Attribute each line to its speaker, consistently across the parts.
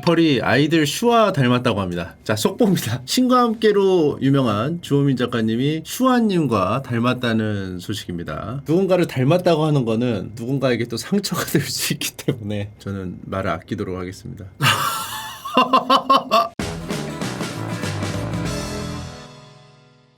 Speaker 1: 주펄이 아이들 슈아 닮았다고 합니다. 자, 속보입니다. 신과 함께로 유명한 주호민 작가님이 슈아님과 닮았다는 소식입니다. 누군가를 닮았다고 하는 거는 누군가에게 또 상처가 될 수 있기 때문에 저는 말을 아끼도록 하겠습니다.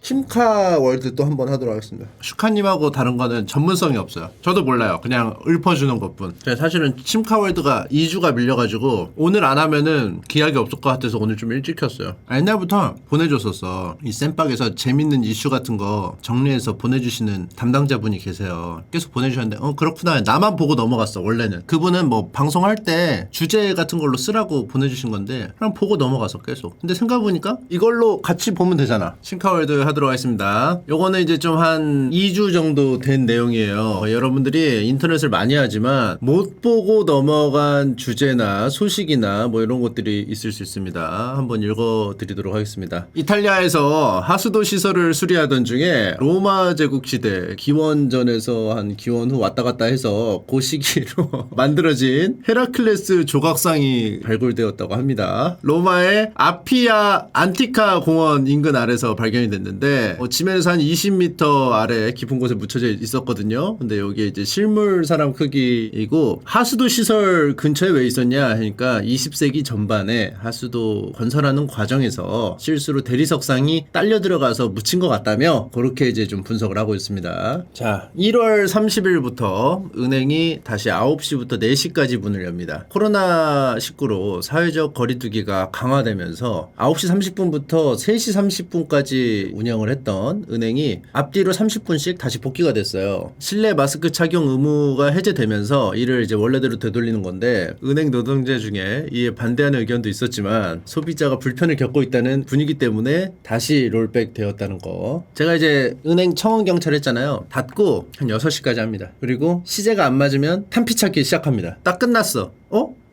Speaker 1: 심카 월드 또 한번 하도록 하겠습니다. 슈카님하고 다른 거는 전문성이 없어요. 저도 몰라요. 그냥 읊어주는 것뿐. 제가 사실은 심카 월드가 2주가 밀려가지고 오늘 안 하면은 기약이 없을 것 같아서 오늘 좀 일찍 켰어요. 옛날부터 보내줬었어. 이 쌤박에서 재밌는 이슈 같은 거 정리해서 보내주시는 담당자분이 계세요. 계속 보내주셨는데 그렇구나. 나만 보고 넘어갔어 원래는. 그분은 뭐 방송할 때 주제 같은 걸로 쓰라고 보내주신 건데 그냥 보고 넘어가서 계속. 근데 생각해보니까 이걸로 같이 보면 되잖아. 심카 월드 하도록 하겠습니다. 요거는 이제 좀 한 2주 정도 된 내용이에요. 여러분들이 인터넷을 많이 하지만 못 보고 넘어간 주제나 소식이나 뭐 이런 것들이 있을 수 있습니다. 한번 읽어드리도록 하겠습니다. 이탈리아에서 하수도 시설을 수리하던 중에 로마 제국 시대 기원전에서 한 기원 후 왔다 갔다 해서 그 시기로 만들어진 헤라클레스 조각상이 발굴되었다고 합니다. 로마의 아피아 안티카 공원 인근 아래서 발견이 됐는데 지면에서 한 20m 아래 깊은 곳에 묻혀져 있었거든요. 근데 여기에 이제 실물 사람 크기이고 하수도 시설 근처에 왜 있었냐 하니까 20세기 전반에 하수도 건설하는 과정에서 실수로 대리석상이 딸려 들어가서 묻힌 것 같다며 그렇게 이제 좀 분석을 하고 있습니다. 자, 1월 30일부터 은행이 다시 9시부터 4시까지 문을 엽니다. 코로나19로 사회적 거리두기가 강화되면서 9시 30분부터 3시 30분까지 운영을 했던 은행이 앞뒤로 30분씩 다시 복귀가 됐어요. 실내 마스크 착용 의무가 해제되면서 이를 이제 원래대로 되돌리는 건데 은행 노동자 중에 이에 반대하는 의견도 있었지만 소비자가 불편을 겪고 있다는 분위기 때문에 다시 롤백 되었다는 거. 제가 이제 은행 청원 경찰 했잖아요. 닫고 한 6시까지 합니다. 그리고 시제가 안 맞으면 탄피 찾기 시작합니다. 딱 끝났어.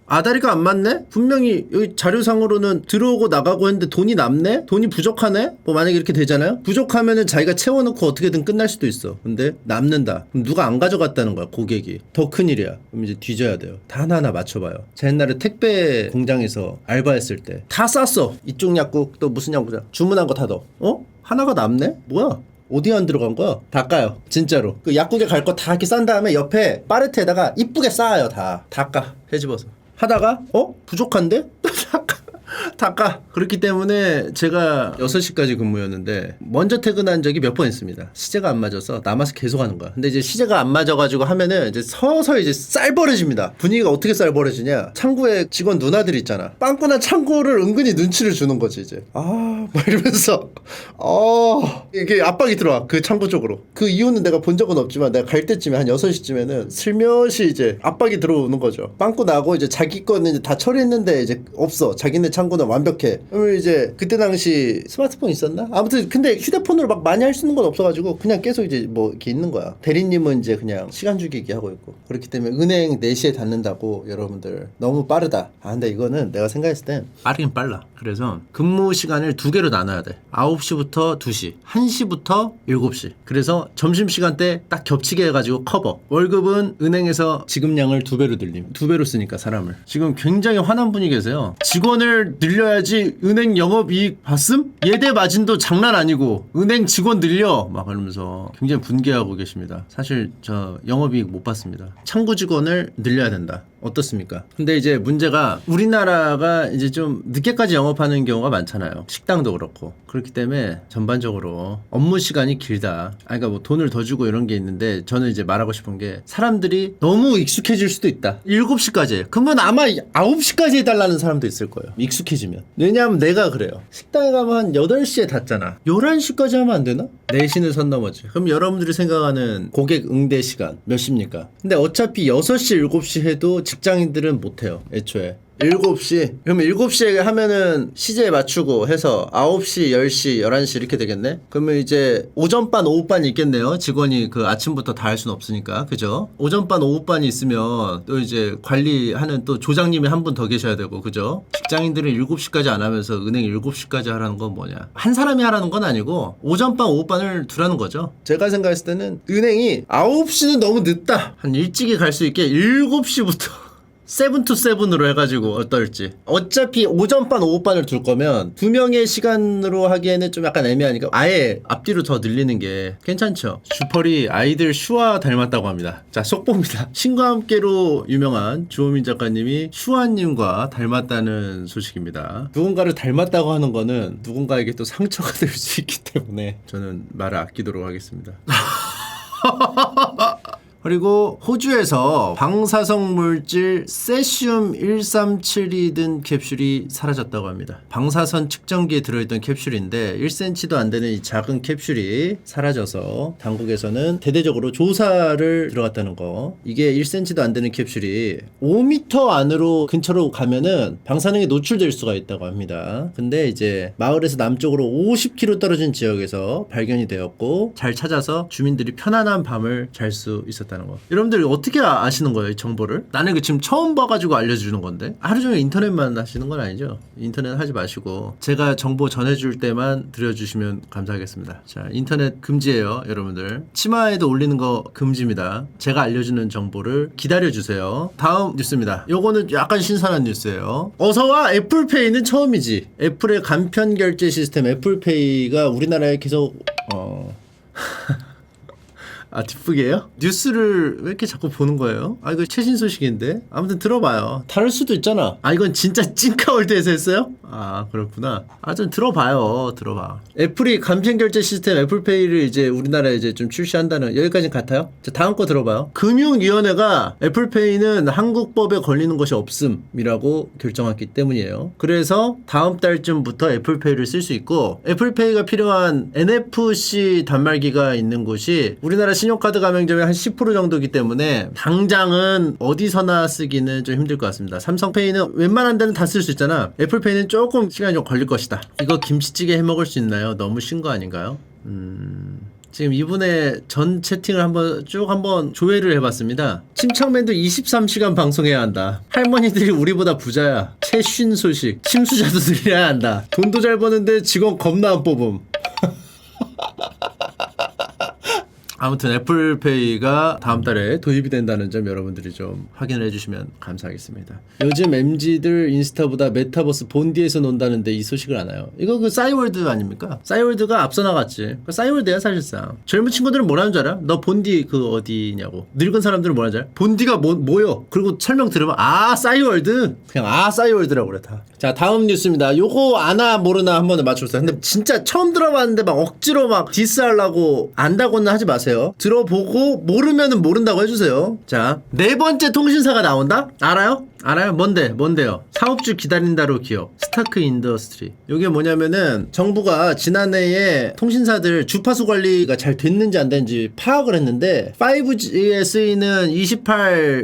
Speaker 1: 아다리가 안 맞네? 분명히 여기 자료상으로는 들어오고 나가고 했는데 돈이 남네? 돈이 부족하네? 뭐 만약에 이렇게 되잖아요? 부족하면은 자기가 채워놓고 어떻게든 끝날 수도 있어. 근데 남는다. 그럼 누가 안 가져갔다는 거야, 고객이. 더 큰일이야. 그럼 이제 뒤져야 돼요. 다 하나하나 맞춰봐요. 제가 옛날에 택배 공장에서 알바했을 때 다 쌌어. 이쪽 약국 또 무슨 약국이야. 주문한 거 다 넣어. 하나가 남네? 뭐야? 어디 안 들어간 거야? 다 까요. 진짜로. 그 약국에 갈 거 다 이렇게 싼 다음에 옆에 파레트에다가 이쁘게 쌓아요. 다 까. 헤집어서. 하다가 부족한데? 닦아. 그렇기 때문에 제가 6시까지 근무였는데 먼저 퇴근한 적이 몇 번 있습니다. 시제가 안 맞아서 남아서 계속 하는 거야. 근데 이제 시제가 안 맞아가지고 하면은 이제 서서히 이제 쌀벌어집니다. 분위기가 어떻게 쌀벌어지냐? 창구에 직원 누나들 있잖아. 빵꾸난 창구를 은근히 눈치를 주는 거지 이제. 막 이러면서 이게 압박이 들어와. 그 창구 쪽으로. 그 이유는 내가 본 적은 없지만 내가 갈 때쯤에 한 6시쯤에는 슬며시 이제 압박이 들어오는 거죠. 빵꾸 나고 이제 자기 거는 이제 다 처리했는데 이제 없어. 자기네 창구는 완벽해. 그러면 이제 그때 당시 스마트폰 있었나? 아무튼 근데 휴대폰으로 막 많이 할 수 있는 건 없어가지고 그냥 계속 이제 뭐 이렇게 있는 거야. 대리님은 이제 그냥 시간 죽이기 하고 있고. 그렇기 때문에 은행 4시에 닫는다고 여러분들 너무 빠르다. 근데 이거는 내가 생각했을 땐 빠르긴 빨라. 그래서 근무 시간을 2개로 나눠야 돼. 9시부터 2시, 1시부터 7시. 그래서 점심시간 때 딱 겹치게 해가지고 커버. 월급은 은행에서 지급량을 2배로 늘림. 2배로 쓰니까 사람을. 지금 굉장히 화난 분이 계세요. 직원을 늘려야지 은행 영업이익 봤음? 예대 마진도 장난 아니고 은행 직원 늘려 막 그러면서 굉장히 분개하고 계십니다. 사실 저 영업이익 못 봤습니다. 창구 직원을 늘려야 된다. 어떻습니까? 근데 이제 문제가 우리나라가 이제 좀 늦게까지 영업하는 경우가 많잖아요. 식당도 그렇고. 그렇기 때문에 전반적으로 업무 시간이 길다. 그러니까 뭐 돈을 더 주고 이런 게 있는데 저는 이제 말하고 싶은 게 사람들이 너무 익숙해질 수도 있다. 7시까지. 그러면 아마 9시까지 해달라는 사람도 있을 거예요. 익숙해지면. 왜냐하면 내가 그래요. 식당에 가면 한 8시에 닫잖아. 11시까지 하면 안 되나? 4시는 선 넘었지. 그럼 여러분들이 생각하는 고객 응대 시간 몇 시입니까? 근데 어차피 6시, 7시 해도 직장인들은 못해요. 애초에. 7시. 그러면 7시에 하면은 시제에 맞추고 해서 9시, 10시, 11시 이렇게 되겠네? 그러면 이제 오전반, 오후반이 있겠네요. 직원이 그 아침부터 다 할 수는 없으니까. 그죠? 오전반, 오후반이 있으면 또 이제 관리하는 또 조장님이 한 분 더 계셔야 되고. 그죠? 직장인들은 7시까지 안 하면서 은행 7시까지 하라는 건 뭐냐? 한 사람이 하라는 건 아니고 오전반, 오후반을 두라는 거죠. 제가 생각했을 때는 은행이 9시는 너무 늦다. 한 일찍이 갈 수 있게 7시부터 7-to-7으로 해가지고 어떨지. 어차피 오전반 오후반을 둘 거면 2명의 시간으로 하기에는 좀 약간 애매하니까 아예 앞뒤로 더 늘리는 게 괜찮죠. 슈펄이 아이들 슈아 닮았다고 합니다. 자, 속보입니다. 신과 함께로 유명한 주호민 작가님이 슈아님과 닮았다는 소식입니다. 누군가를 닮았다고 하는 거는 누군가에게 또 상처가 될 수 있기 때문에 저는 말을 아끼도록 하겠습니다. 그리고 호주에서 방사성 물질 세슘 137이 든 캡슐이 사라졌다고 합니다. 방사선 측정기에 들어있던 캡슐인데 1cm도 안 되는 이 작은 캡슐이 사라져서 당국에서는 대대적으로 조사를 들어갔다는 거. 이게 1cm도 안 되는 캡슐이 5m 안으로 근처로 가면은 방사능에 노출될 수가 있다고 합니다. 근데 이제 마을에서 남쪽으로 50km 떨어진 지역에서 발견이 되었고 잘 찾아서 주민들이 편안한 밤을 잘 수 있었다. 거. 여러분들 어떻게 아시는 거예요, 이 정보를? 나는 이거 지금 처음 봐가지고 알려주는 건데 하루 종일 인터넷만 하시는 건 아니죠? 인터넷 하지 마시고 제가 정보 전해줄 때만 들려주시면 감사하겠습니다. 자, 인터넷 금지예요, 여러분들. 치마에도 올리는 거 금지입니다. 제가 알려주는 정보를 기다려주세요. 다음 뉴스입니다. 요거는 약간 신선한 뉴스예요. 어서와 애플페이는 처음이지. 애플의 간편 결제 시스템 애플페이가 우리나라에 계속 아, 뒷북이에요? 뉴스를 왜 이렇게 자꾸 보는 거예요? 아, 이거 최신 소식인데? 아무튼 들어봐요. 다를 수도 있잖아. 아, 이건 진짜 찐카월드에서 했어요? 아, 그렇구나. 아, 좀 들어봐요. 들어봐. 애플이 간편결제 시스템 애플페이를 이제 우리나라에 이제 좀 출시한다는, 여기까지는 같아요? 자, 다음 거 들어봐요. 금융위원회가 애플페이는 한국법에 걸리는 것이 없음이라고 결정했기 때문이에요. 그래서 다음 달쯤부터 애플페이를 쓸 수 있고, 애플페이가 필요한 NFC 단말기가 있는 곳이 우리나라 신용카드 가맹점의 한 10% 정도이기 때문에 당장은 어디서나 쓰기는 좀 힘들 것 같습니다. 삼성페이는 웬만한 데는 다 쓸 수 있잖아. 애플페이는 조금 시간이 좀 걸릴 것이다. 이거 김치찌개 해 먹을 수 있나요? 너무 신 거 아닌가요? 지금 이분의 전 채팅을 한번 조회를 해봤습니다. 침착맨도 23시간 방송해야 한다. 할머니들이 우리보다 부자야. 최신 소식. 침수자도 늘려야 한다. 돈도 잘 버는데 직원 겁나 안 뽑음. 아무튼 애플페이가 다음 달에 도입이 된다는 점 여러분들이 좀 확인을 해주시면 감사하겠습니다. 요즘 MZ들 인스타보다 메타버스 본디에서 논다는데 이 소식을 아나요? 이거 그 싸이월드 아닙니까? 싸이월드가 앞서 나갔지. 싸이월드야 사실상. 젊은 친구들은 뭐라는 줄 알아? 너 본디 그 어디냐고. 늙은 사람들은 뭐라는 줄 알아? 본디가 뭐요? 그리고 설명 들으면 아 싸이월드? 그냥 아 싸이월드라고 그래 다. 자, 다음 뉴스입니다. 요거 아나 모르나 한번 맞춰보세요. 근데 진짜 처음 들어봤는데 막 억지로 막 디스하려고 안다고는 하지 마세요. 들어보고 모르면은 모른다고 해주세요. 자, 네 번째 통신사가 나온다? 알아요? 알아요? 뭔데요? 사업주 기다린다로 기업 스타크 인더스트리. 이게 뭐냐면은 정부가 지난해에 통신사들 주파수 관리가 잘 됐는지 안 됐는지 파악을 했는데 5G에 쓰이는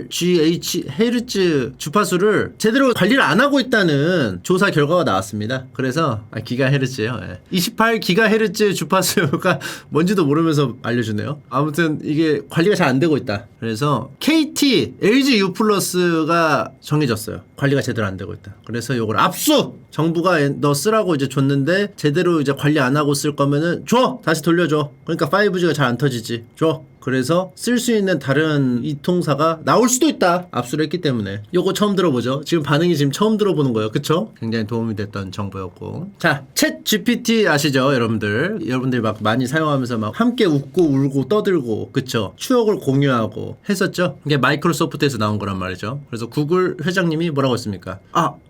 Speaker 1: 28GHz 주파수를 제대로 관리를 안 하고 있다는 조사 결과가 나왔습니다. 그래서 기가헤르츠예요. 28GHz 주파수가 뭔지도 모르면서 알려주네요. 아무튼 이게 관리가 잘 안 되고 있다. 그래서 KT, LG U+가 정해졌어요. 관리가 제대로 안 되고 있다. 그래서 요걸 압수! 정부가 너 쓰라고 이제 줬는데 제대로 이제 관리 안 하고 쓸 거면은 줘! 다시 돌려줘. 그러니까 5G가 잘 안 터지지. 줘. 그래서 쓸 수 있는 다른 이통사가 나올 수도 있다. 압수를 했기 때문에. 요거 처음 들어보죠. 지금 반응이 지금 처음 들어보는 거예요. 그쵸? 굉장히 도움이 됐던 정보였고. 자, 챗 GPT 아시죠? 여러분들이 막 많이 사용하면서 막 함께 웃고 울고 떠들고, 그쵸? 추억을 공유하고 했었죠? 이게 마이크로소프트에서 나온 거란 말이죠. 그래서 구글 회장님이 뭐라고 했습니까?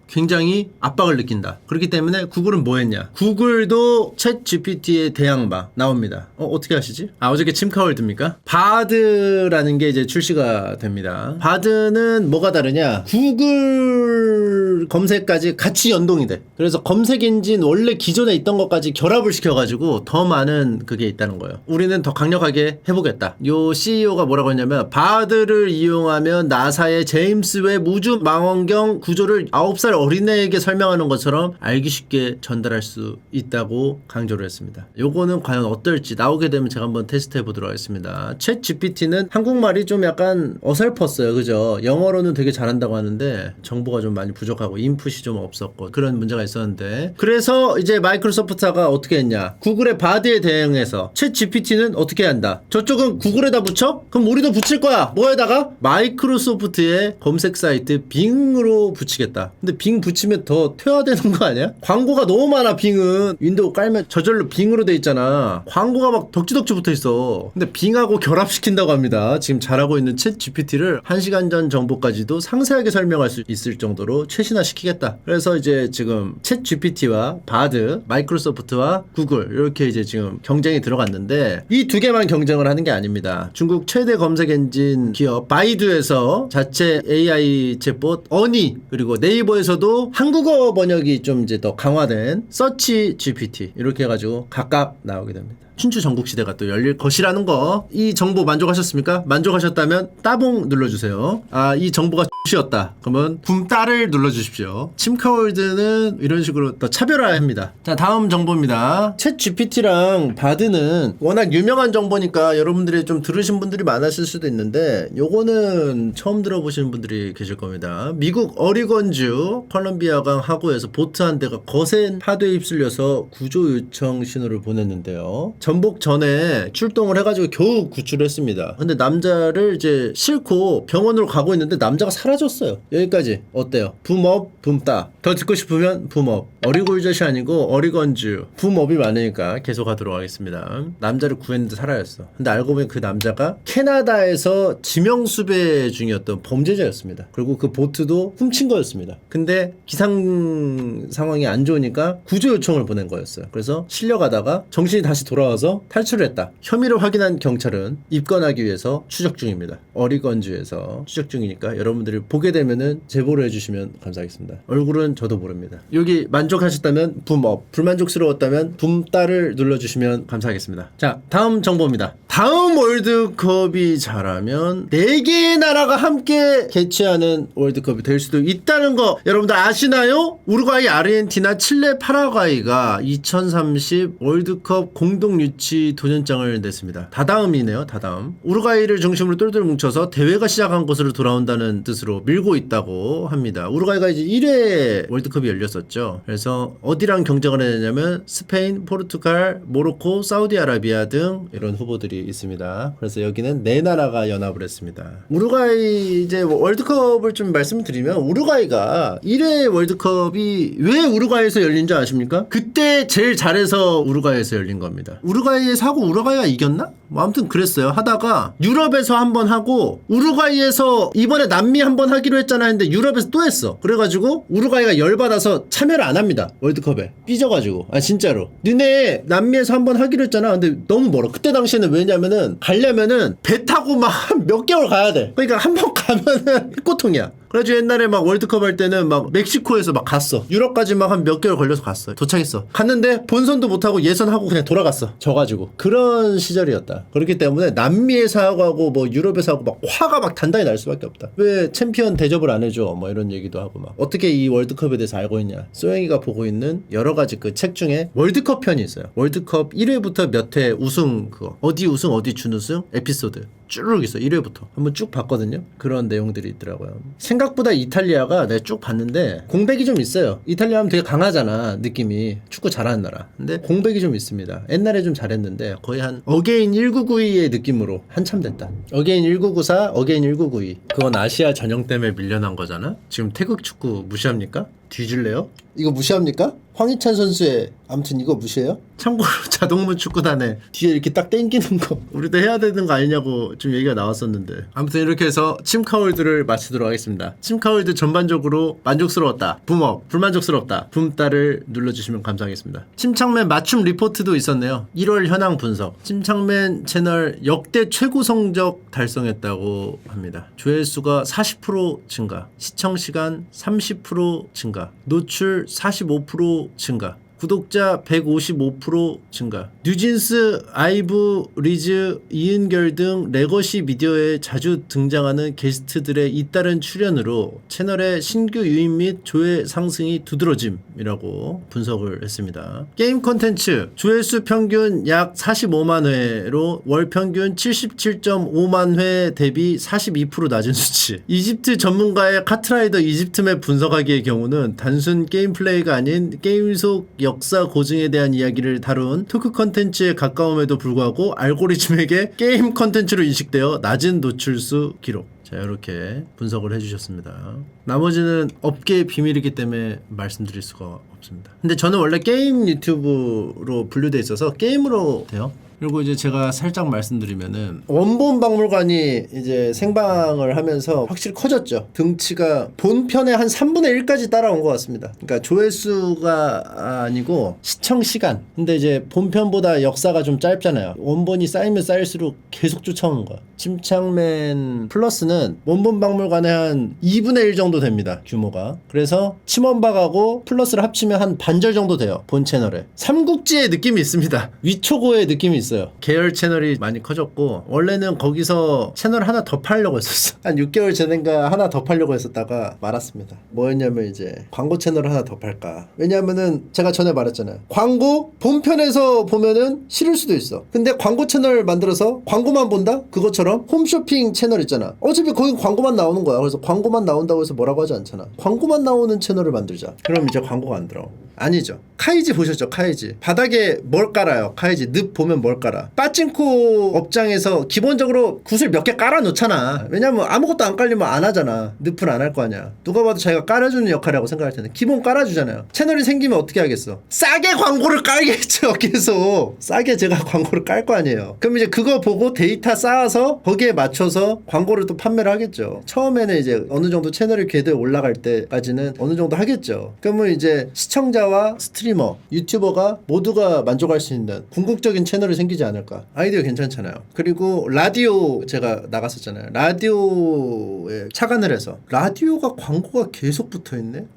Speaker 1: 굉장히 압박을 느낀다. 그렇기 때문에 구글은 뭐 했냐? 구글도 챗 GPT의 대항마 나옵니다. 어떻게 하시지? 어저께 침카월드입니까? 바드라는 게 이제 출시가 됩니다. 바드는 뭐가 다르냐? 구글 검색까지 같이 연동이 돼. 그래서 검색 엔진 원래 기존에 있던 것까지 결합을 시켜가지고 더 많은 그게 있다는 거예요. 우리는 더 강력하게 해보겠다. 요 CEO가 뭐라고 했냐면 바드를 이용하면 나사의 제임스 웹 우주 망원경 구조를 9살 어린애에게 설명하는 것처럼 알기 쉽게 전달할 수 있다고 강조를 했습니다. 요거는 과연 어떨지 나오게 되면 제가 한번 테스트 해보도록 하겠습니다. 챗 GPT는 한국말이 좀 약간 어설펐어요. 그죠? 영어로는 되게 잘한다고 하는데 정보가 좀 많이 부족하고 인풋이 좀 없었고 그런 문제가 있었는데, 그래서 이제 마이크로소프트가 어떻게 했냐, 구글의 바드에 대응해서 챗 GPT는 어떻게 한다, 저쪽은 구글에다 붙여? 그럼 우리도 붙일 거야. 뭐에다가? 마이크로소프트의 검색 사이트 빙으로 붙이겠다. 근데 빙 붙이면 더 퇴화되는 거 아니야? 광고가 너무 많아. 빙은 윈도우 깔면 저절로 빙으로 돼 있잖아. 광고가 막 덕지덕지 붙어 있어. 근데 빙하고 결합시킨다고 합니다. 지금 잘하고 있는 챗 GPT를 1시간 전 정보까지도 상세하게 설명할 수 있을 정도로 최신화시키겠다. 그래서 이제 지금 챗 GPT와 바드, 마이크로소프트와 구글 이렇게 이제 지금 경쟁이 들어갔는데, 이 두 개만 경쟁을 하는 게 아닙니다. 중국 최대 검색 엔진 기업 바이두에서 자체 AI 챗봇 어니, 그리고 네이버에서도 한국어 번역이 좀 이제 더 강화된 서치 GPT 이렇게 해가지고 각각 나오게 됩니다. 춘추 전국시대가 또 열릴 것이라는 거. 이 정보 만족하셨습니까? 만족하셨다면 따봉 눌러주세요. 아, 이 정보가 X였다 그러면 붐따를 눌러주십시오. 침카월드는 이런 식으로 더 차별화합니다. 자, 다음 정보입니다. 챗 GPT랑 바드는 워낙 유명한 정보니까 여러분들이 좀 들으신 분들이 많았을 수도 있는데, 요거는 처음 들어보시는 분들이 계실 겁니다. 미국 어리건주 컬럼비아강 하구에서 보트 한 대가 거센 파도에 휩쓸려서 구조 요청 신호를 보냈는데요. 전복 전에 출동을 해가지고 겨우 구출을 했습니다. 근데 남자를 이제 싣고 병원으로 가고 있는데 남자가 사라졌어요. 여기까지 어때요? 붐업, 붐따. 더 듣고 싶으면 붐업. 어리굴젓이 아니고 어리건주. 붐업이 많으니까 계속 하도록 하겠습니다. 남자를 구했는데 사라졌어. 근데 알고 보니 그 남자가 캐나다에서 지명수배 중이었던 범죄자였습니다. 그리고 그 보트도 훔친 거였습니다. 근데 기상 상황이 안 좋으니까 구조 요청을 보낸 거였어요. 그래서 실려가다가 정신이 다시 돌아와서 탈출을 했다. 혐의를 확인한 경찰은 입건하기 위해서 추적 중입니다. 어리건주에서 추적 중이니까 여러분들이 보게 되면은 제보를 해주시면 감사하겠습니다. 얼굴은 저도 모릅니다. 여기 만족하셨다면 붐업, 불만족스러웠다면 붐따를 눌러주시면 감사하겠습니다. 자, 다음 정보입니다. 다음 월드컵이 잘하면 4개의 나라가 함께 개최하는 월드컵이 될 수도 있다는 거 여러분들 아시나요? 우루과이, 아르헨티나, 칠레, 파라과이가 2030 월드컵 공동 유치 도전장을 냈습니다. 다다음이네요. 다다음. 우루과이를 중심으로 똘똘 뭉쳐서 대회가 시작한 곳으로 돌아온다는 뜻으로 밀고 있다고 합니다. 우루과이가 이제 1회 월드컵이 열렸었죠. 그래서 어디랑 경쟁을 해야 되냐면 스페인, 포르투갈, 모로코, 사우디아라비아 등 이런 후보들이 있습니다. 그래서 여기는 4나라가 연합을 했습니다. 우루과이 이제 월드컵을 좀 말씀을 드리면, 우루과이가 1회 월드컵이 왜 우루과이에서 열린 줄 아십니까? 그때 제일 잘해서 우루과이에서 열린 겁니다. 우루과이에서 하고 우루과이가 이겼나? 뭐 아무튼 그랬어요. 하다가 유럽에서 한번 하고 우루과이에서 이번에 남미 한번 하기로 했잖아 했는데 유럽에서 또 했어. 그래가지고 우루과이가 열받아서 참여를 안 합니다. 월드컵에. 삐져가지고. 아 진짜로. 니네 남미에서 한번 하기로 했잖아. 근데 너무 멀어. 그때 당시에는 왜냐면은 가려면은 배 타고 막 몇 개월 가야 돼. 그러니까 한 번 가면은 꼬통이야. 그래가지고 옛날에 막 월드컵 할 때는 막 멕시코에서 막 갔어. 유럽까지 막 한 몇 개월 걸려서 갔어. 도착했어. 갔는데 본선도 못하고 예선하고 그냥 돌아갔어. 져가지고. 그런 시절이었다. 그렇기 때문에 남미에서 하고 뭐 유럽에서 하고 막 화가 막 단단히 날 수밖에 없다. 왜 챔피언 대접을 안 해줘? 뭐 이런 얘기도 하고 막. 어떻게 이 월드컵에 대해서 알고 있냐? 소영이가 보고 있는 여러 가지 그 책 중에 월드컵 편이 있어요. 월드컵 1회부터 몇 회 우승 그거. 어디 우승 어디 준우승 에피소드. 쭉 있어. 1회부터 한번 쭉 봤거든요. 그런 내용들이 있더라고요. 생각보다 이탈리아가 내가 쭉 봤는데 공백이 좀 있어요. 이탈리아 하면 되게 강하잖아. 느낌이. 축구 잘하는 나라. 근데 공백이 좀 있습니다. 옛날에 좀 잘했는데 거의 한 어게인 1992의 느낌으로 한참 됐다. 어게인 1994, 어게인 1992. 그건 아시아 전형 때문에 밀려난 거잖아. 지금 태극 축구 무시합니까? 뒤질래요? 이거 무시합니까? 황희찬 선수의 아무튼 이거 무시해요? 참고로 자동문 축구단에 뒤에 이렇게 딱 땡기는 거 우리도 해야 되는 거 아니냐고 좀 얘기가 나왔었는데, 아무튼 이렇게 해서 침카월드를 마치도록 하겠습니다. 침카월드 전반적으로 만족스러웠다, 붐업, 불만족스럽다, 붐따를 눌러주시면 감사하겠습니다. 침착맨 맞춤 리포트도 있었네요. 1월 현황 분석. 침착맨 채널 역대 최고 성적 달성했다고 합니다. 조회수가 40% 증가, 시청시간 30% 증가, 노출 45% 증가. 구독자 155% 증가. 뉴진스, 아이브, 리즈, 이은결 등 레거시 미디어에 자주 등장하는 게스트들의 잇따른 출연으로 채널의 신규 유입 및 조회 상승이 두드러짐이라고 분석을 했습니다. 게임 콘텐츠 조회수 평균 약 45만 회로 월 평균 77.5만 회 대비 42% 낮은 수치. 이집트 전문가의 카트라이더 이집트맵 분석하기의 경우는 단순 게임 플레이가 아닌 게임 속 역사 고증에 대한 이야기를 다룬 토크 컨텐츠에 가까움에도 불구하고 알고리즘에게 게임 컨텐츠로 인식되어 낮은 노출수 기록. 자, 이렇게 분석을 해주셨습니다. 나머지는 업계의 비밀이기 때문에 말씀드릴 수가 없습니다. 근데 저는 원래 게임 유튜브로 분류돼 있어서 게임으로 돼요. 그리고 이제 제가 살짝 말씀드리면은 원본 박물관이 이제 생방을 하면서 확실히 커졌죠. 등치가 본편의 한 3분의 1까지 따라온 것 같습니다. 그러니까 조회수가 아니고 시청 시간. 근데 이제 본편보다 역사가 좀 짧잖아요. 원본이 쌓이면 쌓일수록 계속 쫓아오는 거야. 침착맨 플러스는 원본 박물관의 한 2분의 1 정도 됩니다. 규모가. 그래서 침원박하고 플러스를 합치면 한 반절 정도 돼요. 본 채널에. 삼국지의 느낌이 있습니다. 위초고의 느낌이 있어요. 계열 채널이 많이 커졌고 원래는 거기서 채널 하나 더 팔려고 했었어. 한 6개월 전인가 하나 더 팔려고 했었다가 말았습니다. 뭐였냐면 이제 광고 채널을 하나 더 팔까. 왜냐면은 제가 전에 말했잖아요. 광고 본편에서 보면은 싫을 수도 있어. 근데 광고 채널 만들어서 광고만 본다? 그것처럼 홈쇼핑 채널 있잖아. 어차피 거기 광고만 나오는 거야. 그래서 광고만 나온다고 해서 뭐라고 하지 않잖아. 광고만 나오는 채널을 만들자. 그럼 이제 광고가 안 들어. 아니죠. 카이지 보셨죠? 카이지. 바닥에 뭘 깔아요? 카이지. 늪 보면 뭘 깔아? 빠찡코 업장에서 기본적으로 굿을 몇 개 깔아 놓잖아. 왜냐면 아무것도 안 깔리면 안 하잖아. 늪은 안 할 거 아니야. 누가 봐도 자기가 깔아주는 역할이라고 생각할 텐데 기본 깔아주잖아요. 채널이 생기면 어떻게 하겠어? 싸게 광고를 깔겠죠. 계속 싸게 제가 광고를 깔 거 아니에요. 그럼 이제 그거 보고 데이터 쌓아서 거기에 맞춰서 광고를 또 판매를 하겠죠. 처음에는 이제 어느 정도 채널이 궤도에 올라갈 때까지는 어느 정도 하겠죠. 그러면 이제 시청자와 스트리머, 유튜버가 모두가 만족할 수 있는 궁극적인 채널이 생기지 않을까. 아이디어 괜찮잖아요. 그리고 라디오 제가 나갔었잖아요. 라디오에 착안을 해서 라디오가 광고가 계속 붙어있네?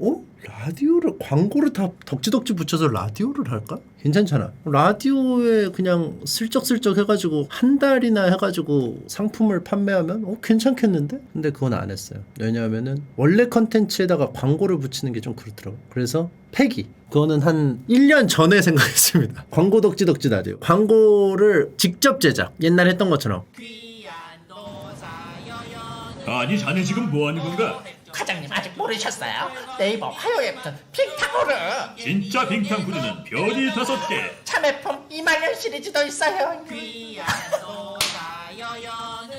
Speaker 1: 라디오를 광고를 다 덕지덕지 붙여서 라디오를 할까? 괜찮잖아. 라디오에 그냥 슬쩍슬쩍 해가지고 한 달이나 해가지고 상품을 판매하면 괜찮겠는데? 근데 그건 안 했어요. 왜냐하면은 원래 컨텐츠에다가 광고를 붙이는 게 좀 그렇더라고. 그래서 폐기. 그거는 한 1년 전에 생각했습니다. 광고 덕지덕지 라디오. 광고를 직접 제작. 옛날 했던 것처럼.
Speaker 2: 아니 자네 지금 뭐하는 건가?
Speaker 3: 과장님 아직 모르셨어요? 네이버 화요 앱툰 핑탕후르
Speaker 2: 진짜 빙탕후르는 별이 5개.
Speaker 3: 참외품 2만년 시리즈도 있어요.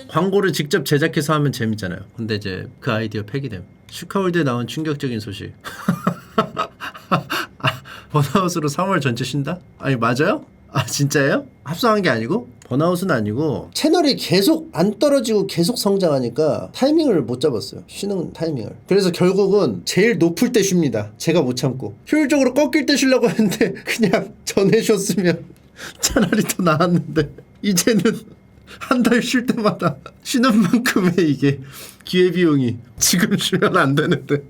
Speaker 1: 광고를 직접 제작해서 하면 재밌잖아요. 근데 이제 그 아이디어 폐기됨. 슈카월드에 나온 충격적인 소식. 번아웃으로 3월 전체 쉰다? 아니 맞아요? 아 진짜예요? 합성한 게 아니고? 번아웃은 아니고 채널이 계속 안 떨어지고 계속 성장하니까 타이밍을 못 잡았어요. 쉬는 타이밍을. 그래서 결국은 제일 높을 때 쉽니다. 제가 못 참고 효율적으로 꺾일 때 쉬려고 했는데 그냥 전에 쉬었으면 차라리 더 나았는데 이제는 한 달 쉴 때마다 쉬는 만큼의 이게 기회비용이 지금 쉬면 안 되는데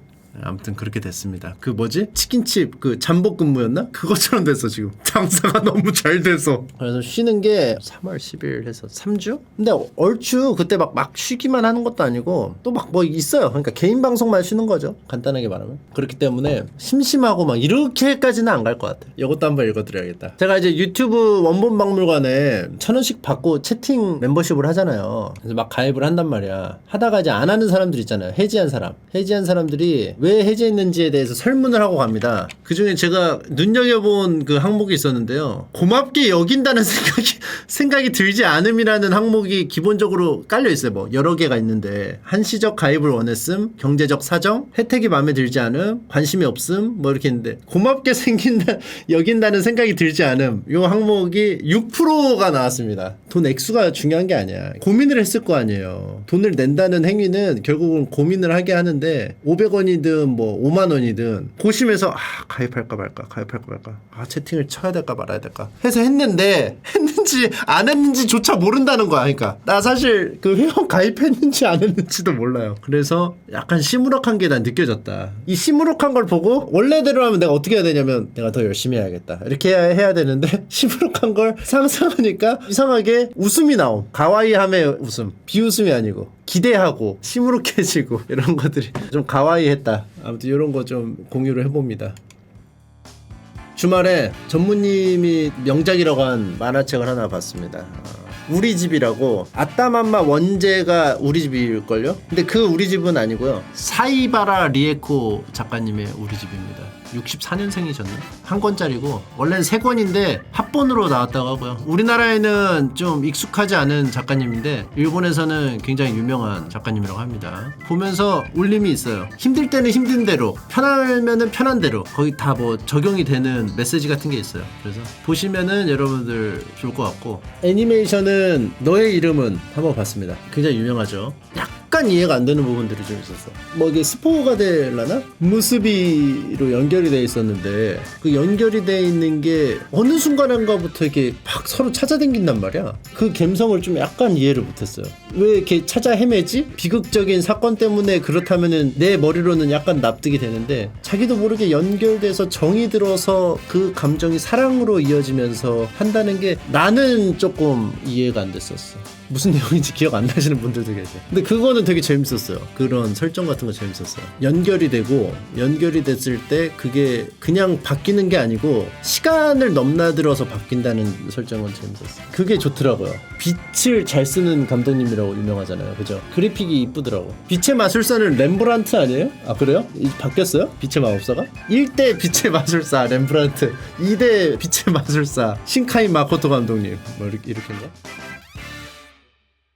Speaker 1: 아무튼 그렇게 됐습니다. 그 뭐지? 치킨집 그 잠복 근무였나? 그것처럼 됐어 지금. 장사가 너무 잘 돼서. 그래서 쉬는 게 3월 10일 해서 3주? 근데 얼추 그때 막 쉬기만 하는 것도 아니고 또 막 뭐 있어요. 그러니까 개인 방송만 쉬는 거죠. 간단하게 말하면. 그렇기 때문에 심심하고 막 이렇게까지는 안 갈 것 같아요. 이것도 한번 읽어드려야겠다. 제가 이제 유튜브 원본 박물관에 1,000원씩 받고 채팅 멤버십을 하잖아요. 그래서 막 가입을 한단 말이야. 하다가 이제 안 하는 사람들 있잖아요. 해지한 사람들이 왜 해지했는지에 대해서 설문을 하고 갑니다. 그 중에 제가 눈여겨본 그 항목이 있었는데요. 고맙게 여긴다는 생각이 들지 않음이라는 항목이 기본적으로 깔려 있어요. 뭐 여러 개가 있는데 한시적 가입을 원했음, 경제적 사정, 혜택이 마음에 들지 않음, 관심이 없음, 뭐 이렇게 있는데 고맙게 여긴다는 생각이 들지 않음. 이 항목이 6%가 나왔습니다. 돈 액수가 중요한 게 아니야. 고민을 했을 거 아니에요. 돈을 낸다는 행위는 결국은 고민을 하게 하는데 500원이든 원이든 뭐 5만 원이든 보시면서 가입할까 말까 채팅을 쳐야 될까 말아야 될까 해서 했는데 했는지 안 했는지조차 모른다는 거야. 그러니까 나 사실 그 회원 가입했는지 안 했는지도 몰라요. 그래서 약간 시무룩한 게 난 느껴졌다. 이 시무룩한 걸 보고 원래대로 하면 내가 어떻게 해야 되냐면 내가 더 열심히 해야겠다 이렇게 해야 되는데 시무룩한 걸 상상하니까 이상하게 웃음이 나옴. 가와이함의 웃음, 비웃음이 아니고 기대하고 시무룩해지고 이런 것들이 좀 가와이했다. 아무튼 이런 거 좀 공유를 해봅니다. 주말에 전무님이 명작이라고 한 만화책을 하나 봤습니다. 우리 집이라고 아따맘마 원제가 우리 집일걸요? 근데 그 우리 집은 아니고요. 사이바라 리에코 작가님의 우리 집입니다. 64년생이셨네. 한 권짜리고 원래는 3권인데 합본으로 나왔다고 하고요. 우리나라에는 좀 익숙하지 않은 작가님인데 일본에서는 굉장히 유명한 작가님이라고 합니다. 보면서 울림이 있어요. 힘들 때는 힘든 대로, 편하면은 편한 대로 거기 다 뭐 적용이 되는 메시지 같은 게 있어요. 그래서 보시면은 여러분들 좋을 것 같고, 애니메이션은 너의 이름은 한번 봤습니다. 굉장히 유명하죠. 약간 이해가 안 되는 부분들이 좀 있었어. 뭐 이게 스포가 되려나? 무스비로 연결이 돼 있었는데 그 연결이 돼 있는 게 어느 순간인가부터 이렇게 막 서로 찾아다닌단 말이야. 그 감성을 좀 약간 이해를 못했어요. 왜 이렇게 찾아 헤매지? 비극적인 사건 때문에 그렇다면은 내 머리로는 약간 납득이 되는데 자기도 모르게 연결돼서 정이 들어서 그 감정이 사랑으로 이어지면서 한다는 게 나는 조금 이해가 안 됐었어. 무슨 내용인지 기억 안 나시는 분들도 계세요. 근데 그거는 되게 재밌었어요. 그런 설정 같은 거 재밌었어요. 연결이 되고 연결이 됐을 때 그게 그냥 바뀌는 게 아니고 시간을 넘나들어서 바뀐다는 설정은 재밌었어요. 그게 좋더라고요. 빛을 잘 쓰는 감독님이라고 유명하잖아요. 그죠? 그래픽이 이쁘더라고. 빛의 마술사는 렘브란트 아니에요? 아 그래요? 바뀌었어요? 빛의 마법사가? 1대 빛의 마술사 렘브란트, 2대 빛의 마술사 신카이 마코토 감독님 뭐 이렇게인가?